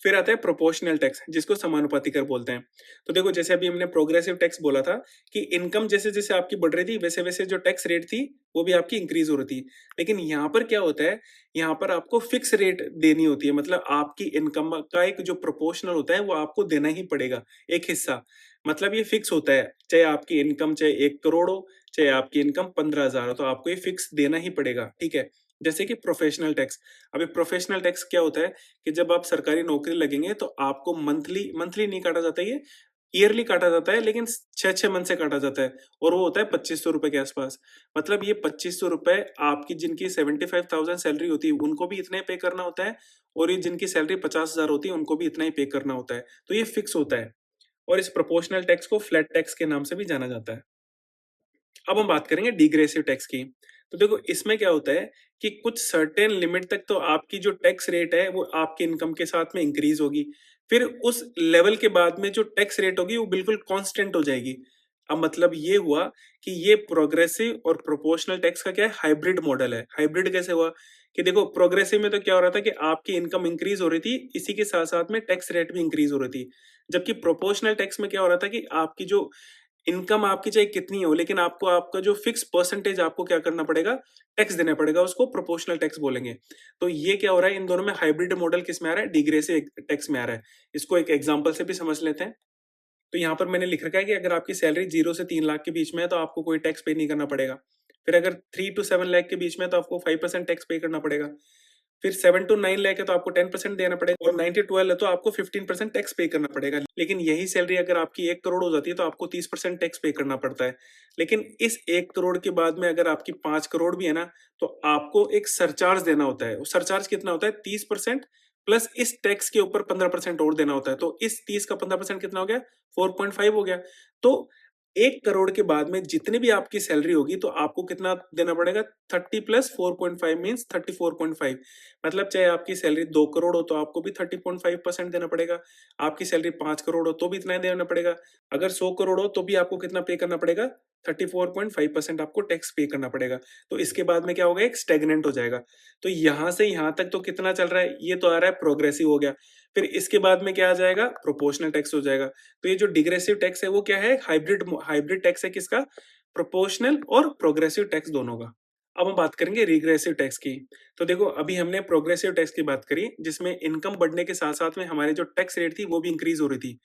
फिर आता है प्रोपोर्शनल टैक्स जिसको समानुपाती कर बोलते हैं। तो देखो, जैसे अभी हमने प्रोग्रेसिव टैक्स बोला था कि इनकम जैसे जैसे आपकी बढ़ रही थी वैसे वैसे जो टैक्स रेट थी वो भी आपकी इंक्रीज हो रही थी। लेकिन यहाँ पर क्या होता है, यहाँ पर आपको फिक्स रेट देनी होती है। मतलब आपकी इनकम का एक जो प्रोपोर्शनल होता है वो आपको देना ही पड़ेगा, एक हिस्सा। मतलब ये फिक्स होता है, चाहे आपकी इनकम चाहे 1 करोड़ हो, चाहे आपकी इनकम 15,000 हो, तो आपको ये फिक्स देना ही पड़ेगा, ठीक है। जैसे कि प्रोफेशनल टैक्स। अभी प्रोफेशनल टैक्स क्या होता है कि जब आप सरकारी नौकरी लगेंगे तो आपको मंथली मंथली नहीं काटा जाता, ये ईयरली काटा जाता है, लेकिन 6-6 मंथ से काटा जाता है और वो होता है 2500 रुपए के आसपास। मतलब ये 2500 रुपए आपकी जिनकी 75,000 सैलरी होती है उनको भी इतना ही पे करना होता है, और ये जिनकी सैलरी 50,000 होती है उनको भी इतना ही पे करना होता है। तो ये फिक्स होता है, और इस प्रोपोर्शनल टैक्स को फ्लैट टैक्स के नाम से भी जाना जाता है। अब हम बात करेंगे डिग्रेसिव टैक्स की। तो देखो इसमें क्या होता है कि कुछ सर्टेन लिमिट तक तो आपकी जो टैक्स रेट है वो आपकी इनकम के साथ में इंक्रीज होगी। फिर उस लेवल के बाद में जो टैक्स रेट होगी वो बिल्कुल कांस्टेंट हो जाएगी। अब मतलब ये हुआ कि ये प्रोग्रेसिव और प्रोपोर्शनल टैक्स का क्या है, हाइब्रिड मॉडल है। हाइब्रिड कैसे हुआ कि देखो प्रोग्रेसिव में तो क्या हो रहा था कि आपकी इनकम इंक्रीज हो रही थी, इसी के साथ साथ में टैक्स रेट भी इंक्रीज हो रही थी। जबकि प्रोपोर्शनल टैक्स में क्या हो रहा था कि आपकी जो इनकम आपकी चाहे कितनी हो, लेकिन आपको आपका जो फिक्स परसेंटेज आपको क्या करना पड़ेगा, टैक्स देना पड़ेगा, उसको प्रोपोर्शनल टैक्स बोलेंगे। तो ये क्या हो रहा है, इन दोनों में हाइब्रिड मॉडल किस में आ रहा है, डिग्रेसिव टैक्स में आ रहा है। इसको एक एग्जांपल से भी समझ लेते हैं। तो यहाँ पर मैंने लिख रखा है कि अगर आपकी सैलरी 0 से 3 लाख के बीच में है तो आपको कोई टैक्स पे नहीं करना पड़ेगा। फिर अगर 3 टू 7 लाख के बीच में है तो आपको 5% टैक्स पे करना पड़ेगा। फिर 7 टू 9 लाख है तो आपको 10% देना पड़ेगा, और 9 टू 12 है तो आपको 15% टैक्स पे करना पड़ेगा। लेकिन यही सैलरी अगर आपकी 1 करोड़ हो जाती है तो आपको 30% टैक्स पे करना पड़ता है। लेकिन इस 1 करोड़ के बाद में अगर आपकी 5 करोड़ भी है ना, तो आपको एक सरचार्ज देना होता है। वो सरचार्ज कितना होता है, 30% प्लस इस टैक्स के ऊपर 15% और देना होता है। तो इस 30 का 15% कितना हो गया, 4.5 हो गया। तो 1 करोड़ के बाद में जितनी भी आपकी सैलरी होगी तो आपको कितना देना पड़ेगा, 30 प्लस 4.5 मीन्स 34.5। मतलब चाहे आपकी सैलरी 2 करोड़ हो तो आपको भी 30.5% देना पड़ेगा। आपकी सैलरी 5 करोड़ हो तो भी इतना ही देना पड़ेगा। अगर 100 करोड़ हो तो भी आपको कितना पे करना पड़ेगा, 34.5% आपको टैक्स पे करना पड़ेगा। तो इसके बाद में क्या होगा, एक स्टैग्नेंट हो जाएगा। तो यहाँ से यहाँ तक तो कितना चल रहा है, ये तो आ रहा है प्रोग्रेसिव हो गया। फिर इसके बाद में क्या आ जाएगा, प्रोपोर्शनल टैक्स हो जाएगा। तो ये जो डिग्रेसिव टैक्स है वो क्या है, हाइब्रिड टैक्स है, किसका, प्रोपोर्शनल और प्रोग्रेसिव टैक्स दोनों का। अब हम बात करेंगे रिग्रेसिव टैक्स की। तो देखो अभी हमने प्रोग्रेसिव टैक्स की बात करी जिसमें इनकम बढ़ने के साथ साथ में हमारी जो टैक्स रेट थी वो भी इंक्रीज हो रही थी।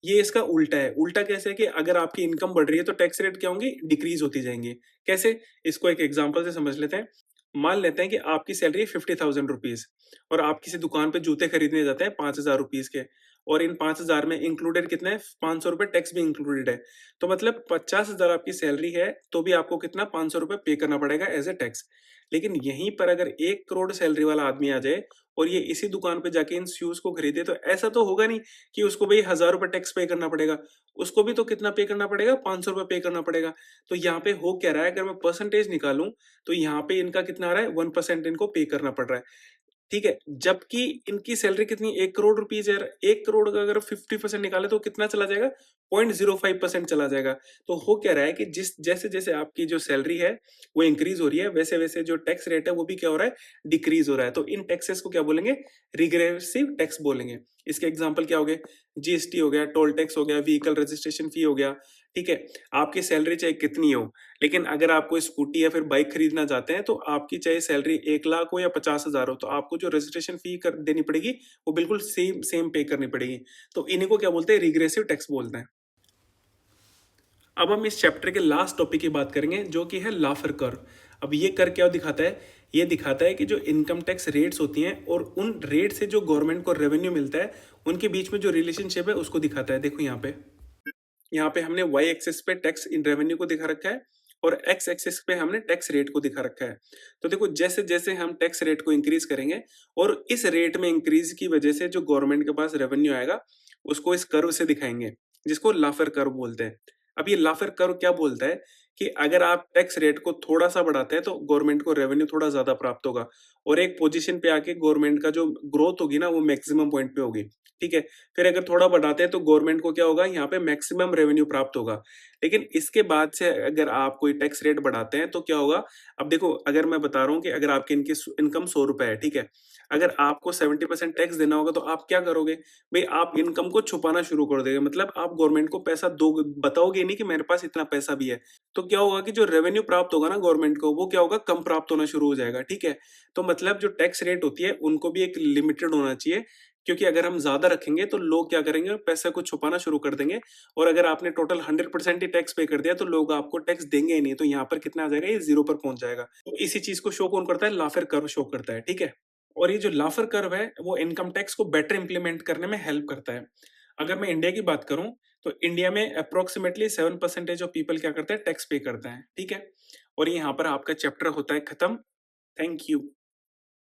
ये इसका उल्टा है। उल्टा कैसे है कि अगर आपकी इनकम बढ़ रही है तो टैक्स रेट क्या होंगी, डिक्रीज होती जाएंगी। कैसे, इसको एक एग्जांपल से समझ लेते हैं। मान लेते हैं कि आपकी सैलरी 50,000 रुपीज, और आप किसी दुकान पे जूते खरीदने जाते हैं 5,000 रुपीज के, और इन 5,000 में इंक्लूडेड कितना है, 500 रुपए टैक्स भी इंक्लूडेड है। तो मतलब 50,000 आपकी सैलरी है तो भी आपको कितना, 500 रुपए पे करना पड़ेगा एज ए टैक्स। लेकिन यहीं पर अगर 1 करोड़ सैलरी वाला आदमी आ जाए और ये इसी दुकान पे जाके इन शूज को खरीदे, तो ऐसा तो होगा नहीं कि उसको भाई 1,000 रुपए टैक्स पे करना पड़ेगा। उसको भी तो कितना पे करना पड़ेगा, 500 रुपए पे करना पड़ेगा। तो यहाँ पे हो क्या रहा है, अगर मैं परसेंटेज निकालूं तो यहाँ पे इनका कितना आ रहा है, 1% इनको पे करना पड़ रहा है। ठीक है, जबकि इनकी सैलरी कितनी, 1 करोड़ रुपीज है। 1 करोड़ का अगर 50% निकाले तो कितना चला जाएगा, 0.05% चला जाएगा। तो हो क्या रहा है कि जिस जैसे जैसे आपकी जो सैलरी है वो इंक्रीज हो रही है, वैसे वैसे जो टैक्स रेट है वो भी क्या हो रहा है, डिक्रीज हो रहा है। तो इन टैक्सेस को क्या बोलेंगे, रिग्रेसिव टैक्स बोलेंगे। इसके एग्जाम्पल क्या हो गए, जीएसटी हो गया, टोल टैक्स हो गया, व्हीकल रजिस्ट्रेशन फी हो गया। ठीक है, आपकी सैलरी चाहे कितनी हो, लेकिन अगर आप कोई स्कूटी या फिर बाइक खरीदना चाहते हैं तो आपकी चाहे सैलरी 1 लाख हो या 50,000 हो, तो आपको जो रजिस्ट्रेशन फी कर देनी पड़ेगी वो बिल्कुल सेम सेम पे करनी पड़ेगी। तो इन्हीं को क्या बोलते हैं, रिग्रेसिव टैक्स बोलते हैं। अब हम इस चैप्टर के लास्ट टॉपिक की बात करेंगे जो कि है लाफर कर। अब ये कर क्या दिखाता है, ये दिखाता है कि जो इनकम टैक्स रेट्स होती हैं और उन रेट से जो गवर्नमेंट को रेवेन्यू मिलता है उनके बीच में जो रिलेशनशिप है उसको दिखाता है। देखो यहाँ पे हमने वाई एक्सिस पे टैक्स इन रेवेन्यू को दिखा रखा है और एक्स एक्सिस पे हमने टैक्स रेट को दिखा रखा है। तो देखो जैसे जैसे हम टैक्स रेट को इंक्रीज करेंगे और इस रेट में इंक्रीज की वजह से जो गवर्नमेंट के पास रेवेन्यू आएगा उसको इस कर्व से दिखाएंगे, जिसको लाफर कर्व बोलते हैं। अब ये लाफर कर्व क्या बोलता है कि अगर आप टैक्स रेट को थोड़ा सा बढ़ाते हैं तो गवर्नमेंट को रेवेन्यू थोड़ा ज्यादा प्राप्त होगा, और एक पोजीशन पे आके गवर्नमेंट का जो ग्रोथ होगी ना वो मैक्सिमम पॉइंट पे होगी। ठीक है, फिर अगर थोड़ा बढ़ाते हैं तो गवर्नमेंट को क्या होगा, यहाँ पे मैक्सिमम रेवेन्यू प्राप्त होगा। लेकिन इसके बाद से अगर आप कोई टैक्स रेट बढ़ाते हैं तो क्या होगा, अब देखो अगर मैं बता रहा हूँ कि अगर आपकी इनकी इनकम 100 रुपए है, ठीक है, अगर आपको 70% टैक्स देना होगा तो आप क्या करोगे, भाई आप इनकम को छुपाना शुरू कर देंगे। मतलब आप गवर्नमेंट को पैसा दो, बताओगे नहीं कि मेरे पास इतना पैसा भी है। तो क्या होगा कि जो रेवेन्यू प्राप्त होगा ना गवर्नमेंट को, वो क्या होगा, कम प्राप्त होना शुरू हो जाएगा। ठीक है, तो मतलब जो टैक्स रेट होती है उनको भी एक लिमिटेड होना चाहिए, क्योंकि अगर हम ज्यादा रखेंगे तो लोग क्या करेंगे, पैसे को छुपाना शुरू कर देंगे। और अगर आपने टोटल 100% ही टैक्स पे कर दिया तो लोग आपको टैक्स देंगे ही नहीं। तो यहाँ पर कितना आ जाएगा, ये 0 पर पहुंच जाएगा। तो इसी चीज को शो कौन करता है, लाफर कर्व शो करता है। ठीक है, और ये जो लाफर कर्व है वो इनकम टैक्स को बेटर इंप्लीमेंट करने में हेल्प करता है। अगर मैं इंडिया की बात करूं तो इंडिया में अप्रोक्सीमेटली 7% ऑफ पीपल क्या करते हैं, टैक्स पे करते हैं। ठीक है, और यहाँ पर आपका चैप्टर होता है खत्म। Thank you.